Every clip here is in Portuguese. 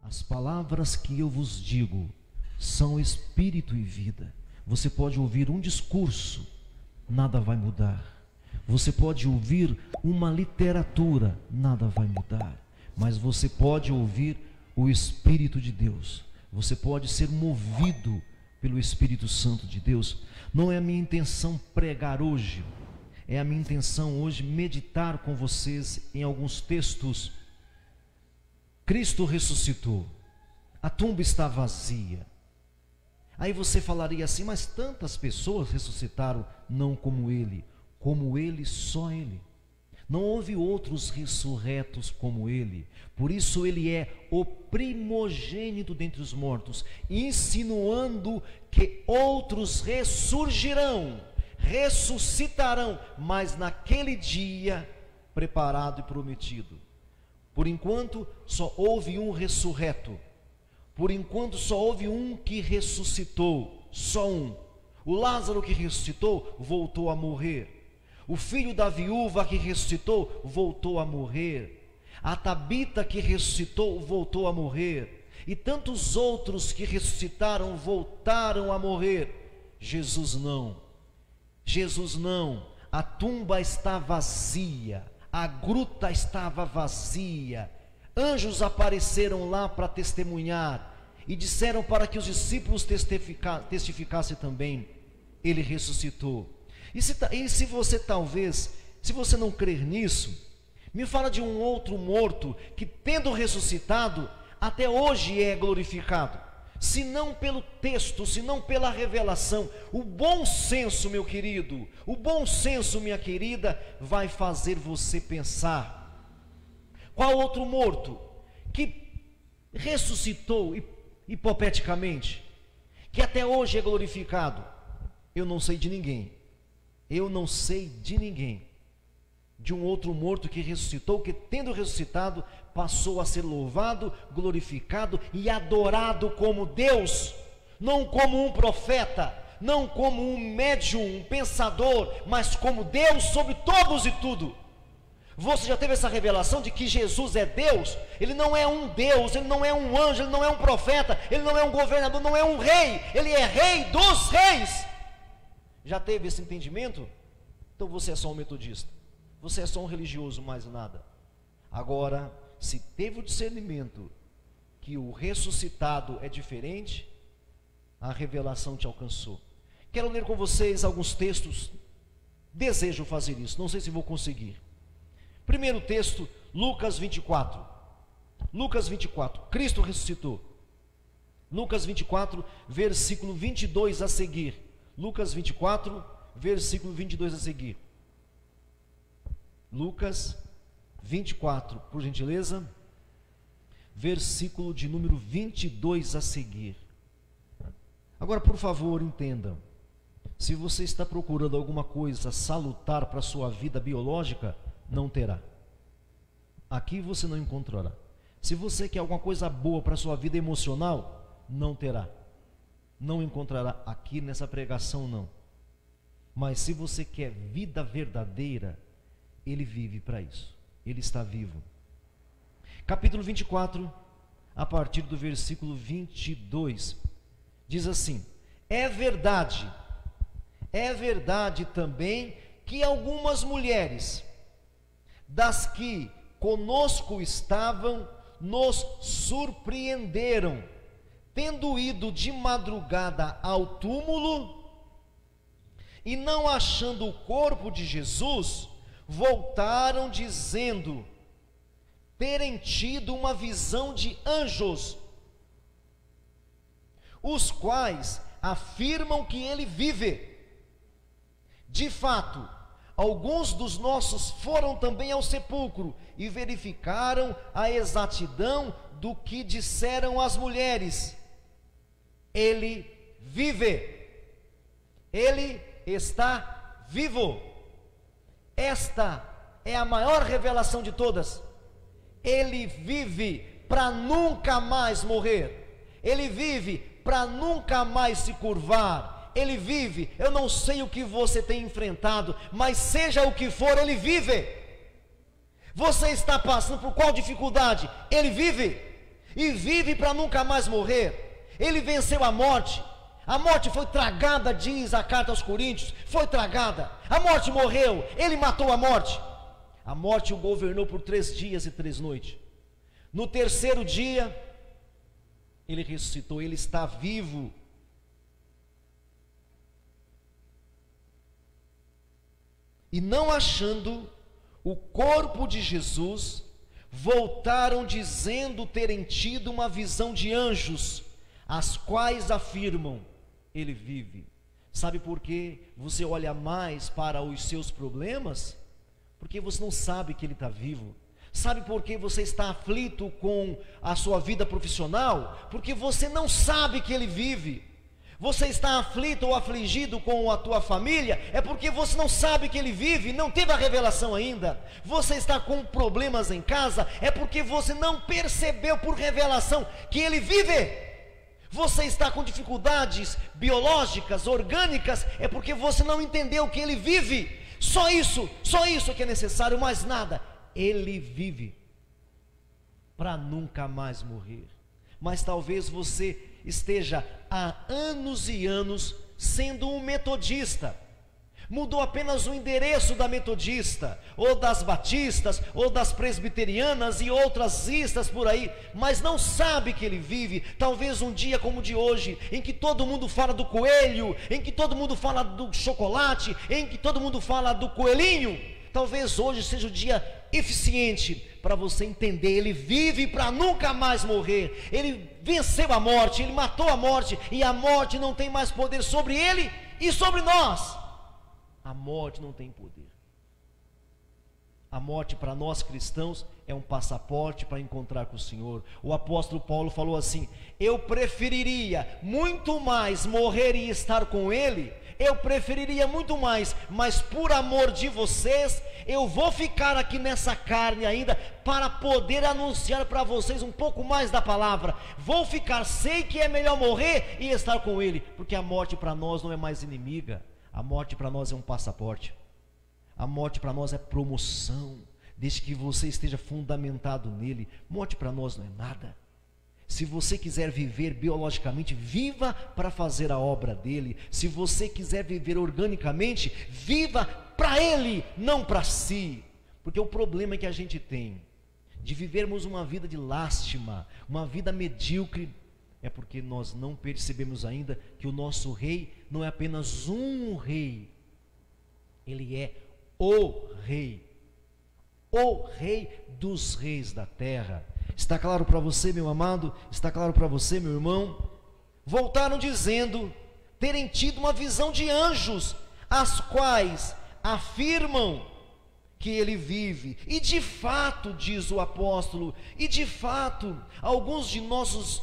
As palavras que eu vos digo são espírito e vida. Você pode ouvir um discurso, nada vai mudar. Você pode ouvir uma literatura, nada vai mudar. Mas você pode ouvir o Espírito de Deus. Você pode ser movido pelo Espírito Santo de Deus. Não é a minha intenção pregar hoje. É a minha intenção hoje meditar com vocês em alguns textos. Cristo ressuscitou. A tumba está vazia. Aí você falaria assim, mas tantas pessoas ressuscitaram, não como ele, só ele. Não houve outros ressurretos como ele. Por isso ele é o primogênito dentre os mortos, insinuando que outros ressurgirão, ressuscitarão, mas naquele dia preparado e prometido. Por enquanto só houve um ressurreto. Por enquanto só houve um que ressuscitou, só um. O Lázaro que ressuscitou voltou a morrer. O filho da viúva que ressuscitou voltou a morrer. A Tabita que ressuscitou voltou a morrer. E tantos outros que ressuscitaram voltaram a morrer. Jesus não. Jesus não. A tumba está vazia. A gruta estava vazia. Anjos apareceram lá para testemunhar e disseram para que os discípulos testificassem também. Ele ressuscitou. E se você se você não crer nisso, me fala de um outro morto que, tendo ressuscitado, até hoje é glorificado. Se não pelo texto, se não pela revelação, o bom senso, meu querido, o bom senso, minha querida, vai fazer você pensar. Qual outro morto que ressuscitou hipoteticamente, que até hoje é glorificado? Eu não sei de ninguém. Eu não sei de ninguém. De um outro morto que ressuscitou, que tendo ressuscitado, passou a ser louvado, glorificado e adorado como Deus, não como um profeta, não como um médium, um pensador, mas como Deus sobre todos e tudo. Você já teve essa revelação de que Jesus é Deus? Ele não é um Deus, ele não é um anjo, ele não é um profeta, ele não é um governador, não é um rei, ele é rei dos reis. Já teve esse entendimento? Então você é só um metodista, você é só um religioso, mais nada. Agora, se teve o discernimento que o ressuscitado é diferente, a revelação te alcançou. Quero ler com vocês alguns textos, desejo fazer isso, não sei se vou conseguir. Primeiro texto, Lucas 24. Lucas 24, Cristo ressuscitou. Lucas 24, versículo 22 a seguir. Lucas 24, versículo 22 a seguir. Lucas 24, por gentileza. Versículo de número 22 a seguir. Agora, por favor, entenda. Se você está procurando alguma coisa salutar para a sua vida biológica, não terá. Aqui você não encontrará. Se você quer alguma coisa boa para a sua vida emocional, não terá. Não encontrará aqui nessa pregação, não. Mas se você quer vida verdadeira, Ele vive para isso. Ele está vivo. Capítulo 24, a partir do versículo 22, diz assim: é verdade também que algumas mulheres das que conosco estavam, nos surpreenderam, tendo ido de madrugada ao túmulo, e não achando o corpo de Jesus, voltaram dizendo terem tido uma visão de anjos, os quais afirmam que ele vive. De fato, alguns dos nossos foram também ao sepulcro e verificaram a exatidão do que disseram as mulheres. Ele vive. Ele está vivo. Esta é a maior revelação de todas. Ele vive para nunca mais morrer. Ele vive para nunca mais se curvar. Ele vive. Eu não sei o que você tem enfrentado, mas seja o que for, Ele vive. Você está passando por qual dificuldade? Ele vive. e vive para nunca mais morrer. Ele venceu a morte. A morte foi tragada, diz a carta aos Coríntios, foi tragada. A morte morreu, ele matou a morte. A morte o governou por 3 dias e 3 noites. No terceiro dia, ele ressuscitou, ele está vivo. E não achando o corpo de Jesus, voltaram dizendo terem tido uma visão de anjos, as quais afirmam: ele vive. Sabe por que você olha mais para os seus problemas? Porque você não sabe que ele está vivo. Sabe por que você está aflito com a sua vida profissional? Porque você não sabe que ele vive. Você está aflito ou afligido com a tua família, é porque você não sabe que ele vive, não teve a revelação ainda. Você está com problemas em casa, é porque você não percebeu por revelação que ele vive. Você está com dificuldades biológicas, orgânicas, é porque você não entendeu que ele vive. Só isso que é necessário, mais nada. Ele vive para nunca mais morrer. Mas talvez você esteja há anos e anos sendo um metodista, mudou apenas o endereço da metodista, ou das batistas, ou das presbiterianas e outras listas por aí, mas não sabe que ele vive. Talvez um dia como o de hoje, em que todo mundo fala do coelho, em que todo mundo fala do chocolate, em que todo mundo fala do coelhinho, talvez hoje seja o dia eficiente para você entender: ele vive para nunca mais morrer. Ele venceu a morte, ele matou a morte, e a morte não tem mais poder sobre ele e sobre nós. A morte não tem poder. A morte para nós cristãos é um passaporte para encontrar com o Senhor. O apóstolo Paulo falou assim: eu preferiria muito mais morrer e estar com ele. Eu preferiria muito mais, mas por amor de vocês, eu vou ficar aqui nessa carne ainda, para poder anunciar para vocês um pouco mais da palavra. Vou ficar, sei que é melhor morrer e estar com ele, porque a morte para nós não é mais inimiga. A morte para nós é um passaporte. A morte para nós é promoção, desde que você esteja fundamentado nele. Morte para nós não é nada. Se você quiser viver biologicamente, viva para fazer a obra dele. Se você quiser viver organicamente, viva para ele, não para si. Porque o problema que a gente tem de vivermos uma vida de lástima, uma vida medíocre, é porque nós não percebemos ainda que o nosso rei não é apenas um rei, ele é o rei dos reis da terra. Está claro para você, meu amado? Está claro para você, meu irmão? Voltaram dizendo terem tido uma visão de anjos, as quais afirmam que ele vive. E de fato, diz o apóstolo, e de fato, alguns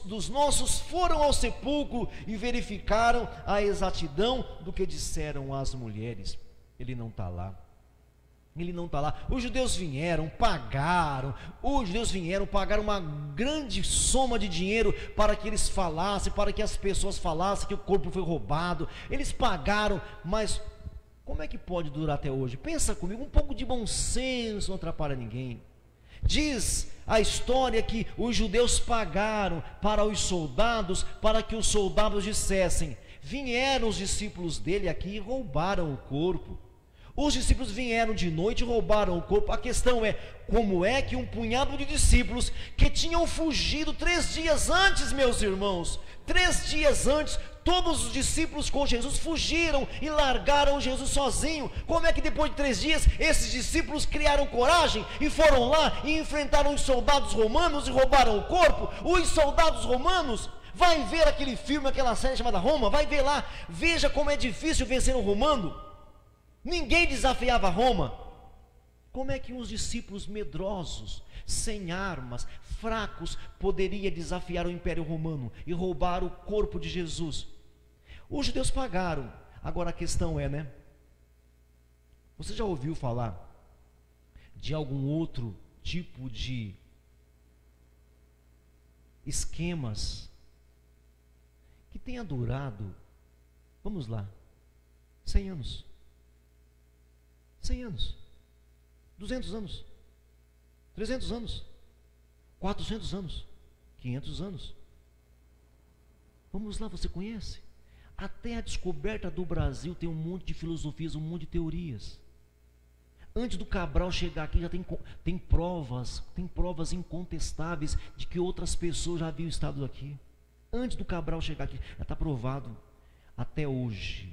dos nossos foram ao sepulcro e verificaram a exatidão do que disseram as mulheres. Ele não está lá. Ele não está lá. Os judeus vieram, pagaram uma grande soma de dinheiro para que eles falassem, para que as pessoas falassem que o corpo foi roubado. Eles pagaram, mas como é que pode durar até hoje? Pensa comigo, um pouco de bom senso não atrapalha ninguém. Diz a história que os judeus pagaram para os soldados, para que os soldados dissessem: vieram os discípulos dele aqui e roubaram o corpo. Os discípulos vieram de noite e roubaram o corpo. A questão é: como é que um punhado de discípulos que tinham fugido 3 dias antes, meus irmãos, 3 dias antes, todos os discípulos com Jesus fugiram e largaram Jesus sozinho. Como é que depois de 3 dias esses discípulos criaram coragem e foram lá e enfrentaram os soldados romanos e roubaram o corpo? Os soldados romanos, vai ver aquele filme, aquela série chamada Roma, vai ver lá, veja como é difícil vencer um romano. Ninguém desafiava Roma. Como é que uns discípulos medrosos, sem armas, fracos, poderia desafiar o Império Romano e roubar o corpo de Jesus? Os judeus pagaram. Agora a questão é, né? Você já ouviu falar de algum outro tipo de esquemas que tenha durado, vamos lá, 100 anos? 100 anos, 200 anos, 300 anos, 400 anos, 500 anos. Vamos lá, você conhece? Até a descoberta do Brasil tem um monte de filosofias, um monte de teorias. Antes do Cabral chegar aqui já tem provas incontestáveis de que outras pessoas já haviam estado aqui. Antes do Cabral chegar aqui, já está provado. Até hoje,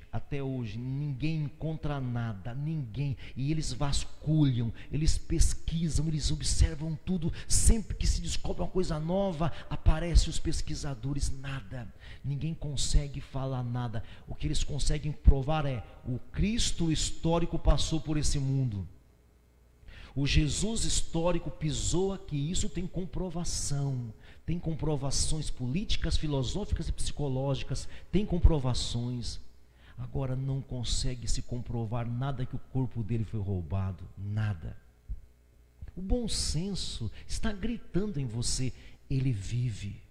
ninguém encontra nada, ninguém. E eles vasculham, eles pesquisam, eles observam tudo. Sempre que se descobre uma coisa nova, aparecem os pesquisadores, nada. Ninguém consegue falar nada. O que eles conseguem provar é: o Cristo histórico passou por esse mundo. O Jesus histórico pisou aqui. Isso tem comprovação. Tem comprovações políticas, filosóficas e psicológicas. Tem comprovações. Agora não consegue se comprovar nada que o corpo dele foi roubado. Nada. O bom senso está gritando em você: ele vive.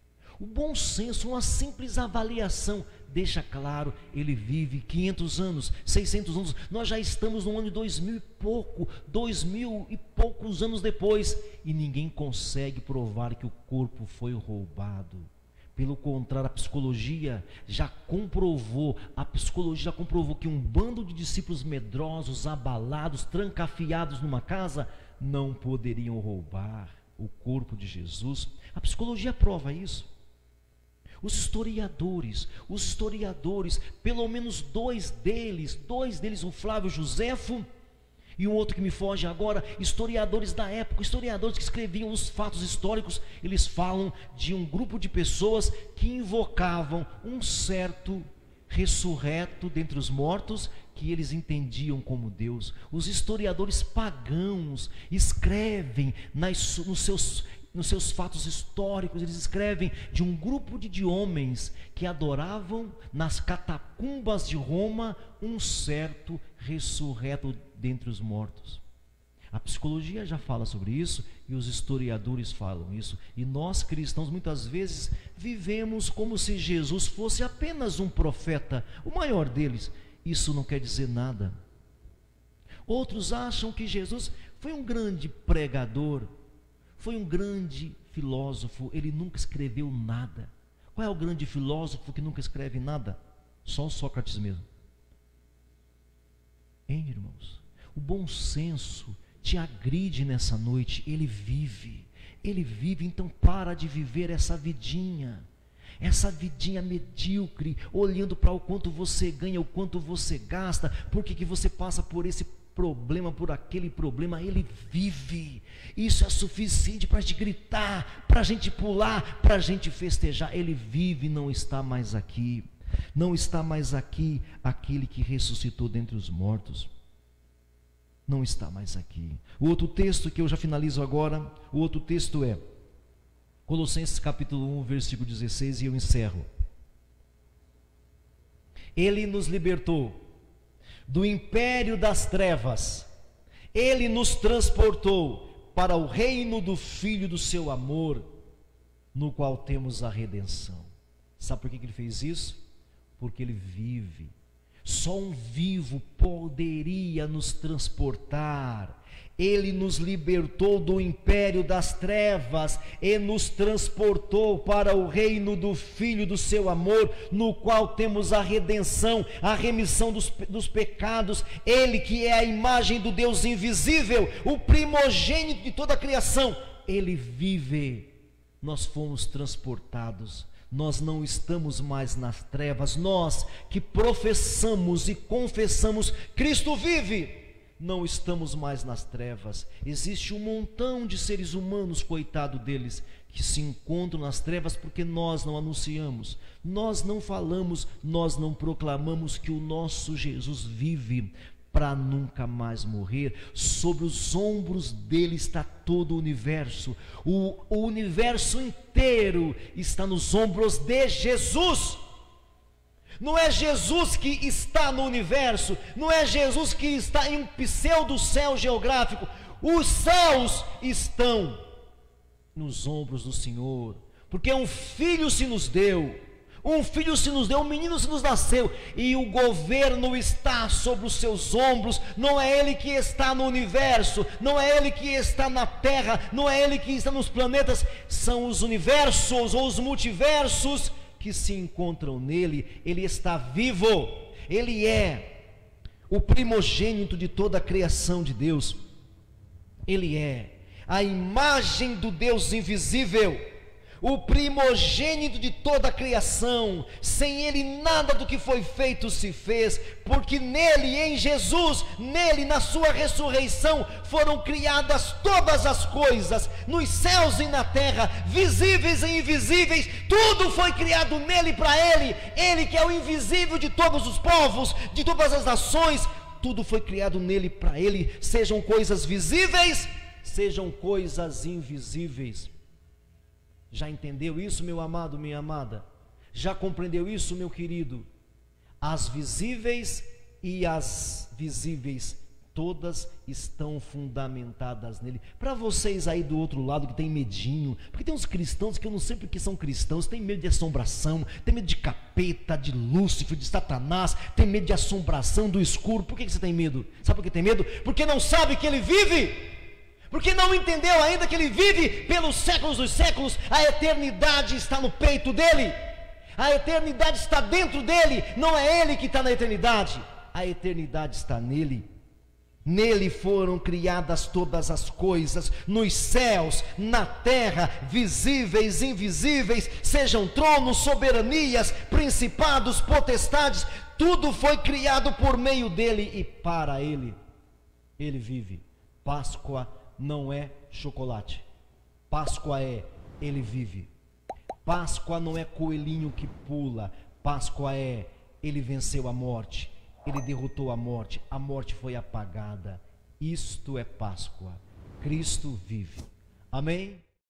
O bom senso, uma simples avaliação, deixa claro: ele vive. 500 anos, 600 anos, nós já estamos no ano de 2000 e pouco, 2000 e poucos anos depois, e ninguém consegue provar que o corpo foi roubado. Pelo contrário, a psicologia já comprovou que um bando de discípulos medrosos, abalados, trancafiados numa casa, não poderiam roubar o corpo de Jesus. A psicologia prova isso. Os historiadores, pelo menos dois deles, o Flávio Joséfo e um outro que me foge agora, historiadores da época, historiadores que escreviam os fatos históricos, eles falam de um grupo de pessoas que invocavam um certo ressurreto dentre os mortos, que eles entendiam como Deus. Os historiadores pagãos escrevem nos seus fatos históricos, eles escrevem de um grupo de homens que adoravam nas catacumbas de Roma um certo ressurreto dentre os mortos. A psicologia já fala sobre isso e os historiadores falam isso. E nós cristãos muitas vezes vivemos como se Jesus fosse apenas um profeta, o maior deles. Isso não quer dizer nada. Outros acham que Jesus foi um grande pregador, foi um grande filósofo, ele nunca escreveu nada. Qual é o grande filósofo que nunca escreve nada? Só o Sócrates mesmo. Hein, irmãos? O bom senso te agride nessa noite. Ele vive, então para de viver essa vidinha medíocre, olhando para o quanto você ganha, o quanto você gasta, porque que você passa por esse problema, por aquele problema. Ele vive. Isso é suficiente para a gente gritar, para a gente pular, para a gente festejar. Ele vive, não está mais aqui. Não está mais aqui aquele que ressuscitou dentre os mortos. Não está mais aqui. O outro texto que eu já finalizo agora, o outro texto é Colossenses capítulo 1, versículo 16, e eu encerro. Ele nos libertou do império das trevas, ele nos transportou para o reino do Filho do seu amor, no qual temos a redenção. Sabe por que ele fez isso? Porque ele vive. Só um vivo poderia nos transportar. Ele nos libertou do império das trevas e nos transportou para o reino do Filho do seu amor, no qual temos a redenção, a remissão dos pecados. Ele que é a imagem do Deus invisível, o primogênito de toda a criação, ele vive. Nós fomos transportados. Nós não estamos mais nas trevas. Nós que professamos e confessamos Cristo vive, não estamos mais nas trevas. Existe um montão de seres humanos, coitado deles, que se encontram nas trevas porque nós não anunciamos, nós não falamos, nós não proclamamos que o nosso Jesus vive para nunca mais morrer. Sobre os ombros dele está todo o universo. O universo inteiro está nos ombros de Jesus. Não é Jesus que está no universo, não é Jesus que está em um pseudo céu geográfico. Os céus estão nos ombros do Senhor, porque um filho se nos deu, Um filho se nos deu, um menino se nos nasceu, e o governo está sobre os seus ombros. Não é ele que está no universo, não é ele que está na terra, não é ele que está nos planetas, são os universos ou os multiversos que se encontram nele. Ele está vivo, ele é o primogênito de toda a criação de Deus, ele é a imagem do Deus invisível, o primogênito de toda a criação. Sem ele nada do que foi feito se fez, porque nele, em Jesus, nele, na sua ressurreição, foram criadas todas as coisas, nos céus e na terra, visíveis e invisíveis, tudo foi criado nele, para ele. Ele que é o invisível de todos os povos, de todas as nações, tudo foi criado nele, para ele, sejam coisas visíveis, sejam coisas invisíveis. Já entendeu isso, meu amado, minha amada? Já compreendeu isso, meu querido? As visíveis e as visíveis, todas estão fundamentadas nele. Para vocês aí do outro lado que tem medinho, porque tem uns cristãos que eu não sei porque são cristãos, tem medo de assombração, tem medo de capeta, de Lúcifer, de Satanás, tem medo de assombração, do escuro. Por que você tem medo? Sabe por que tem medo? Porque não sabe que ele vive. Porque não entendeu ainda que ele vive pelos séculos dos séculos. A eternidade está no peito dele, a eternidade está dentro dele. Não é ele que está na eternidade, a eternidade está nele. Nele foram criadas todas as coisas, nos céus, na terra, visíveis, invisíveis, sejam tronos, soberanias, principados, potestades, tudo foi criado por meio dele e para ele. Ele vive. Páscoa não é chocolate, Páscoa é ele vive. Páscoa não é coelhinho que pula, Páscoa é ele venceu a morte, ele derrotou a morte foi apagada. Isto é Páscoa, Cristo vive. Amém?